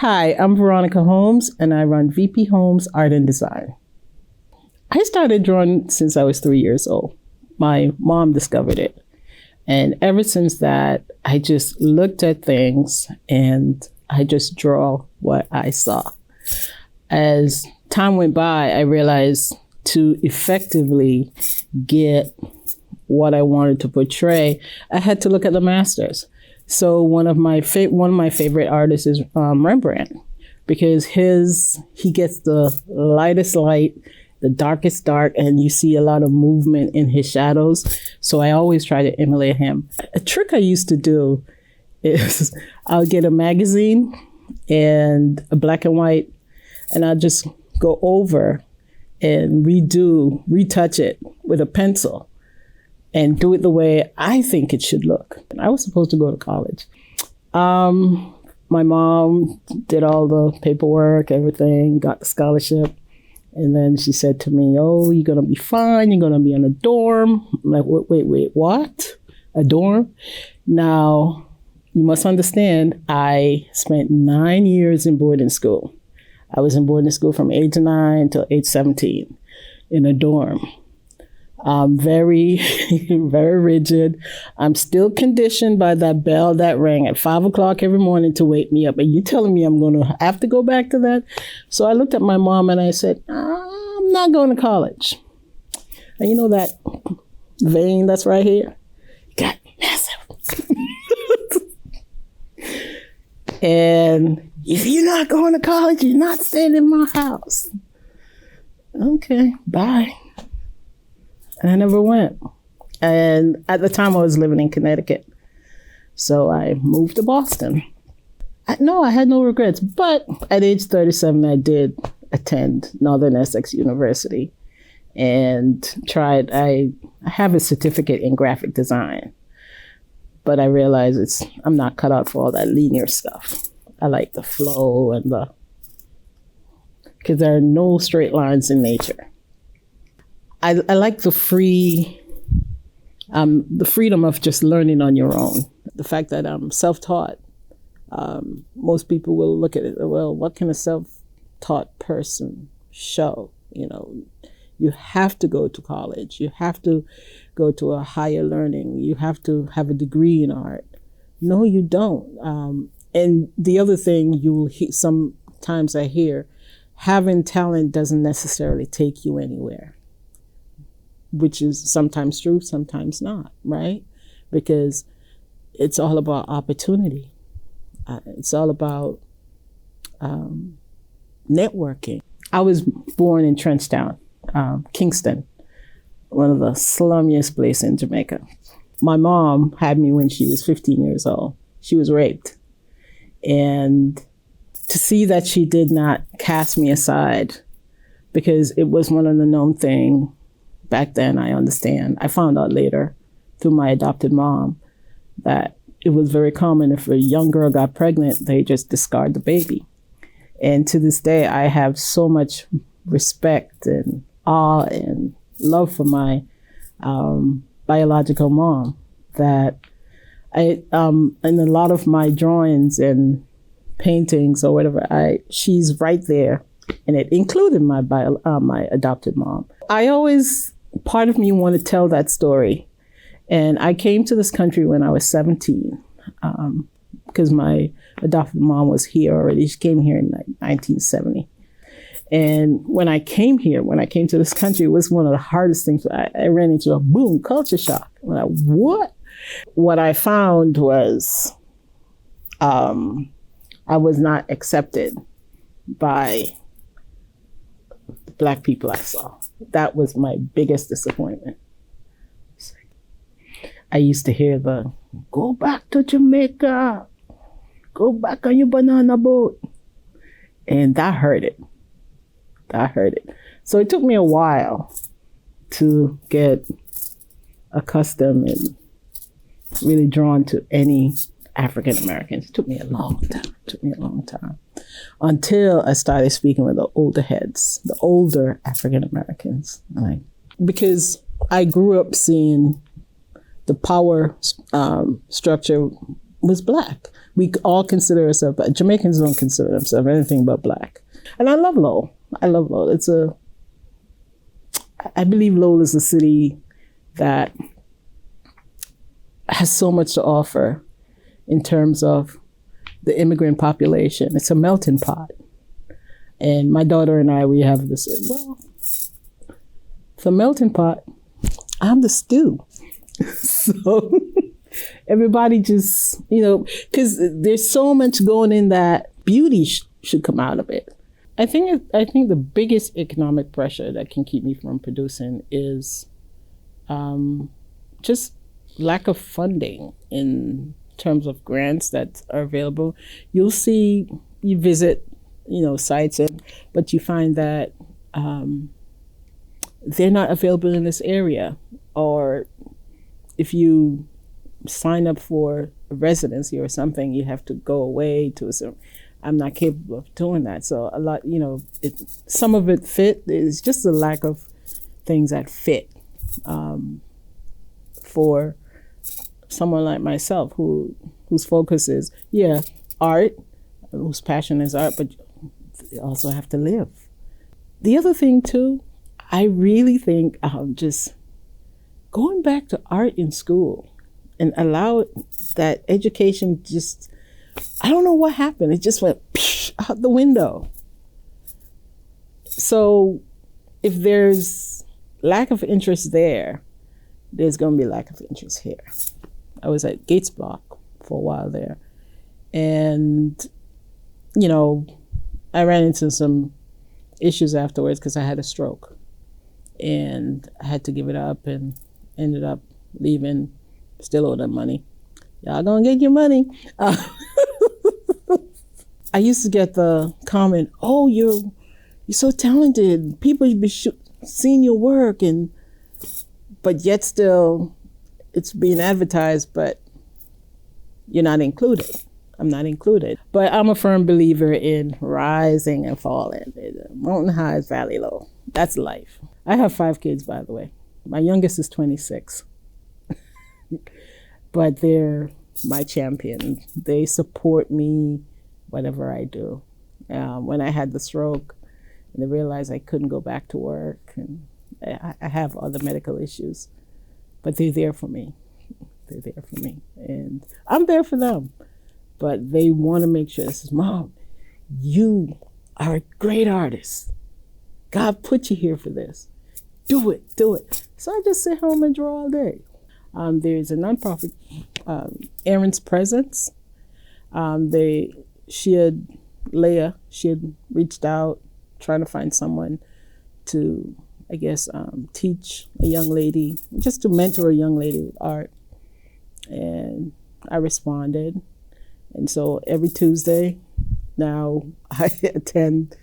Hi, I'm Veronica Holmes, and I run VP Holmes Art and Design. I started drawing since I was 3 years old. My mom discovered it. And ever since that, I just looked at things and I just draw what I saw. As time went by, I realized to effectively get what I wanted to portray, I had to look at the masters. So one of my favorite artists is Rembrandt, because he gets the lightest light, the darkest dark, and you see a lot of movement in his shadows. So I always try to emulate him. A trick I used to do is I'll get a magazine and a black and white, and I'll just go over and retouch it with a pencil and do it the way I think it should look. I was supposed to go to college. My mom did all the paperwork, everything, got the scholarship. And then she said to me, "Oh, you're going to be fine. You're going to be in a dorm." I'm like, wait, what? A dorm? Now, you must understand, I spent 9 years in boarding school. I was in boarding school from age 9 till age 17 in a dorm. Very, very rigid. I'm still conditioned by that bell that rang at 5 o'clock every morning to wake me up. And you telling me I'm going to have to go back to that? So I looked at my mom and I said, I'm not going to college. And you know that vein that's right here? Got massive. And if you're not going to college, you're not staying in my house. Okay, bye. And I never went. And at the time I was living in Connecticut. So I moved to Boston. I had no regrets. But at age 37, I did attend Northern Essex University and I have a certificate in graphic design. But I realized I'm not cut out for all that linear stuff. I like the flow because there are no straight lines in nature. I like the freedom of just learning on your own. The fact that I'm self-taught. Most people will look at it, well, what can a self-taught person show? You have to go to college. You have to go to a higher learning. You have to have a degree in art. No, you don't. And the other thing sometimes I hear, having talent doesn't necessarily take you anywhere, which is sometimes true, sometimes not, right? Because it's all about opportunity. It's all about networking. I was born in Trenchtown, Kingston, one of the slummiest places in Jamaica. My mom had me when she was 15 years old. She was raped. And to see that she did not cast me aside, because it was one of the known things back then, I understand. I found out later through my adopted mom that it was very common if a young girl got pregnant, they just discard the baby. And to this day, I have so much respect and awe and love for my biological mom that in a lot of my drawings and paintings or whatever, she's right there, and it included my adopted mom. Part of me want to tell that story. And I came to this country when I was 17 because my adopted mom was here already. She came here in 1970. And when I came to this country, it was one of the hardest things. I ran into a boom, culture shock. I'm like, what? What I found was I was not accepted by Black people I saw. That was my biggest disappointment. I used to hear go back to Jamaica, go back on your banana boat. And that hurt it. So it took me a while to get accustomed and really drawn to any African Americans. It took me a long time. Until I started speaking with the older heads, the older African Americans. Because I grew up seeing the power structure was Black. We all consider ourselves, but Jamaicans don't consider themselves anything but Black. And I love Lowell. I love Lowell. I believe Lowell is a city that has so much to offer in terms of the immigrant population. It's a melting pot. And my daughter and I, we have this, well, it's a melting pot. I'm the stew. So everybody just, because there's so much going in that beauty should come out of it. I think the biggest economic pressure that can keep me from producing is just lack of funding in terms of grants that are available. You visit, sites, but you find that they're not available in this area. Or if you sign up for a residency or something, you have to go away to a certain. I'm not capable of doing that. So a lot, some of it fit. It's just a lack of things that fit for someone like myself whose focus is, art, whose passion is art, but you also have to live. The other thing too, I really think just going back to art in school and allow that education just, I don't know what happened. It just went out the window. So if there's lack of interest there's going to be lack of interest here. I was at Gates Block for a while there. And, I ran into some issues afterwards because I had a stroke. And I had to give it up and ended up leaving, still owe them money. Y'all gonna get your money. I used to get the comment, "Oh, you're so talented. People should be seeing your work," but yet still, it's being advertised, but you're not included. I'm not included. But I'm a firm believer in rising and falling. Mountain highs, valley low. That's life. I have 5 kids, by the way. My youngest is 26. But they're my champion. They support me, whatever I do. When I had the stroke and I realized I couldn't go back to work, and I have other medical issues, but they're there for me. They're there for me. And I'm there for them. But they want to make sure, this is, Mom, you are a great artist. God put you here for this. Do it. So I just sit home and draw all day. There's a nonprofit, Aaron's Presence. Leah had reached out trying to find someone to, teach a young lady, just to mentor a young lady with art. And I responded. And so every Tuesday now I attend,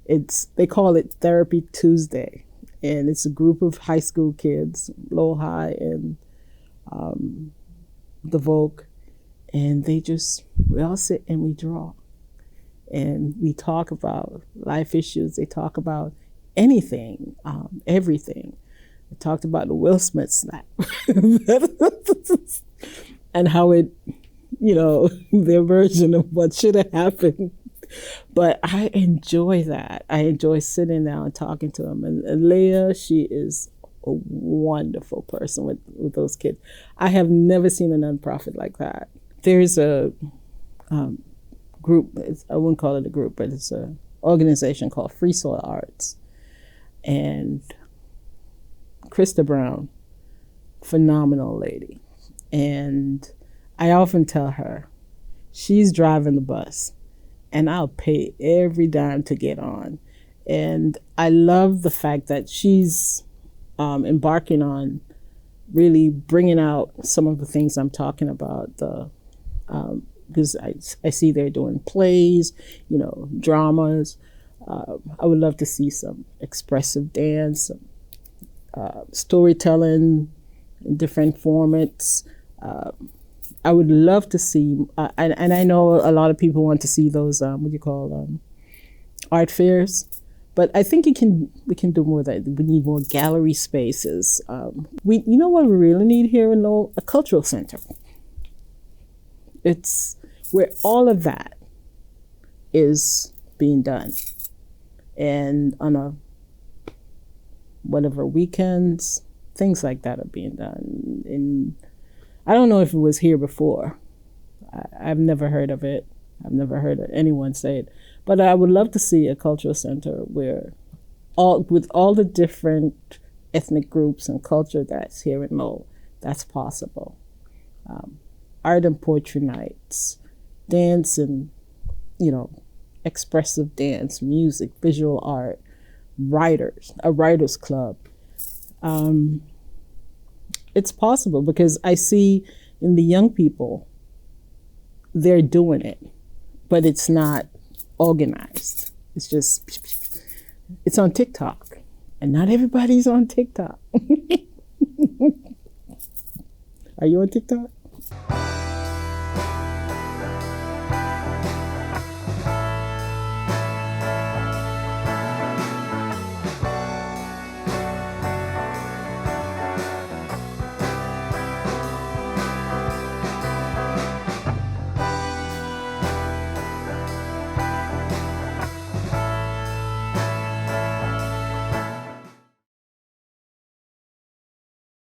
they call it Therapy Tuesday. And it's a group of high school kids, Lowell High and the Vogue. And we all sit and we draw. And we talk about life issues. They talk about anything, everything. They talked about the Will Smith snap. And how it, their version of what should have happened. But I enjoy that. I enjoy sitting down and talking to them. And Leah, she is a wonderful person with those kids. I have never seen a nonprofit like that. There's a group, I wouldn't call it a group, but it's an organization called Free Soil Arts. And Krista Brown, phenomenal lady. And I often tell her, she's driving the bus and I'll pay every dime to get on. And I love the fact that she's embarking on really bringing out some of the things I'm talking about, because I see they're doing plays, dramas. I would love to see some expressive dance, storytelling in different formats. I would love to see, and I know a lot of people want to see those, art fairs, but I think we can do more of that. We need more gallery spaces. You know what we really need here in Lowell? A cultural center. It's where all of that is being done. And on a whatever weekends, things like that are being done. And I don't know if it was here before. I've never heard of it. I've never heard anyone say it. But I would love to see a cultural center where with all the different ethnic groups and culture that's here in Lowell, that's possible. Art and poetry nights, dance and, expressive dance, music, visual art, a writers club. It's possible because I see in the young people, they're doing it, but it's not organized. It's just, it's on TikTok, and not everybody's on TikTok. Are you on TikTok?